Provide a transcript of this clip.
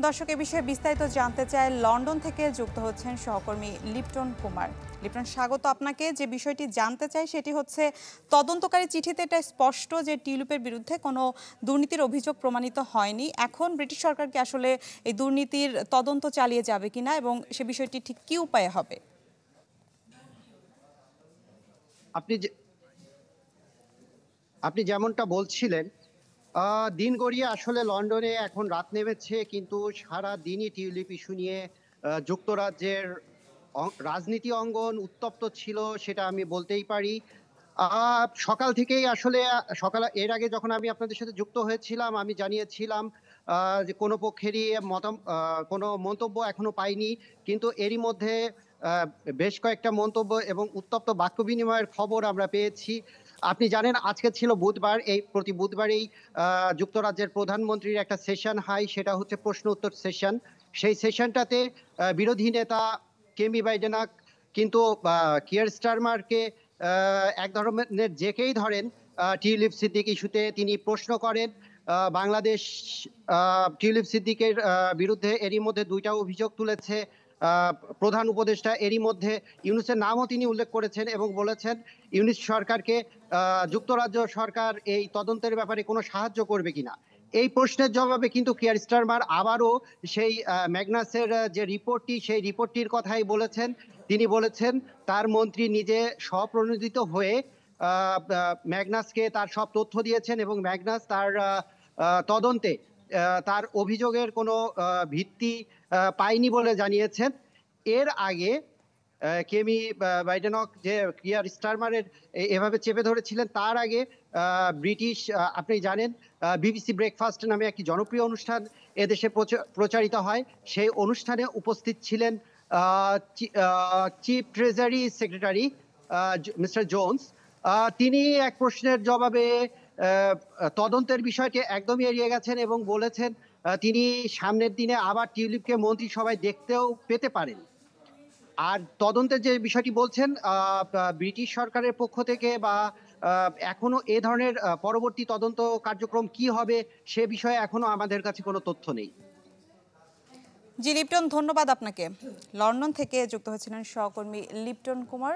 দর্শক এ বিষয়ে বিস্তারিত জানতে চায় লন্ডন থেকে যুক্ত হচ্ছেন সহকর্মী লিপটন কুমার। লিপটন, স্বাগত আপনাকে। যে বিষয়টি জানতে চাই সেটি হচ্ছে, তদন্তকারী চিঠিতে এটা স্পষ্ট যে টিউলিপের বিরুদ্ধে কোনো দুর্নীতির অভিযোগ প্রমাণিত হয়নি। এখন ব্রিটিশ সরকার কি আসলে এই দুর্নীতির তদন্ত চালিয়ে যাবে কিনা এবং সে বিষয়টি ঠিক কী উপায়ে হবে? আপনি যে আপনি যেমনটা বলছিলেন, দিন গড়িয়ে আসলে লন্ডনে এখন রাত নেমেছে, কিন্তু সারা দিনই টিউলিপ ইস্যু নিয়ে যুক্তরাজ্যের রাজনীতি অঙ্গন উত্তপ্ত ছিল, সেটা আমি বলতেই পারি। সকাল থেকেই আসলে সকালে এর আগে যখন আমি আপনাদের সাথে যুক্ত হয়েছিলাম, আমি জানিয়েছিলাম যে কোনো পক্ষেরই কোনো মন্তব্য এখনো পাইনি। কিন্তু এরই মধ্যে আ বেশ কয়েকটা মন্তব্য এবং উত্তপ্ত বাক্য বিনিময়ের খবর আমরা পেয়েছি। আপনি জানেন আজকে ছিল বুধবার। এই প্রতি বুধবারেই আ যুক্তরাজ্যের প্রধানমন্ত্রীর একটা সেশন হয়, সেটা হচ্ছে প্রশ্ন উত্তর সেশন। সেই সেশনটাতে বিরোধী নেতা কেমি বাইডেনক কিন্তু কিয়ার স্টারমারকে আ এক ধরনের যেকেই ধরেন, টিউলিপ সিদ্দিক ইস্যুতে তিনি প্রশ্ন করেন। বাংলাদেশ আ টিউলিপ সিদ্দিকের বিরুদ্ধে এরই মধ্যে ২ টা অভিযোগ তুলেছে। আ প্রধান উপদেষ্টা এরই মধ্যে ইউনূসের নামও তিনি উল্লেখ করেছেন এবং বলেছেন ইউনূস সরকারকে আ যুক্তরাজ্য সরকার এই তদন্তের ব্যাপারে কোনো সাহায্য করবে কিনা। এই প্রশ্নের জবাবে কিন্তু কিয়ার স্টারমার আবারও সেই ম্যাগনাসের যে রিপোর্টটি, সেই রিপোর্টটির কথাই বলেছেন। তিনি বলেছেন তার মন্ত্রী নিজে স্বপ্রণোদিত হয়ে আ আ ম্যাগনাসকে তার সব তথ্য দিয়েছেন এবং ম্যাগনাস তার তদন্তে তার অভিযোগের কোনো ভিত্তি পায়নি বলে জানিয়েছেন। এর আগে কেমি বাইডেনক যে কিয়ার স্টারমারের এভাবে চেপে ধরেছিলেন, তার আগে ব্রিটিশ আপনি জানেন বিবিসি ব্রেকফাস্ট নামে একটি জনপ্রিয় অনুষ্ঠান এদেশে প্রচারিত হয়। সেই অনুষ্ঠানে উপস্থিত ছিলেন আ চি a chief treasury secretary mister Jones. তিনি এক প্রশ্নের জবাবে আ তদন্তের বিষয়টি একদমই এড়িয়ে গেছেন এবং বলেছেন তিনি সামনের দিনে আবার টিউলিপকে মন্ত্রিসভায় দেখতেও পেতে পারেন। আর তদন্তের যে বিষয়টি বলছেন, আ বা ব্রিটিশ সরকারের পক্ষ থেকে বা আ এখনো এ ধরনের পরবর্তী তদন্ত কার্যক্রম কি হবে সে বিষয়ে এখনো আমাদের কাছে কোনো তথ্য নেই। জি লিপটন, ধন্যবাদ আপনাকে। লন্ডন থেকে যুক্ত হচ্ছিলেন সহকর্মী লিপটন কুমার।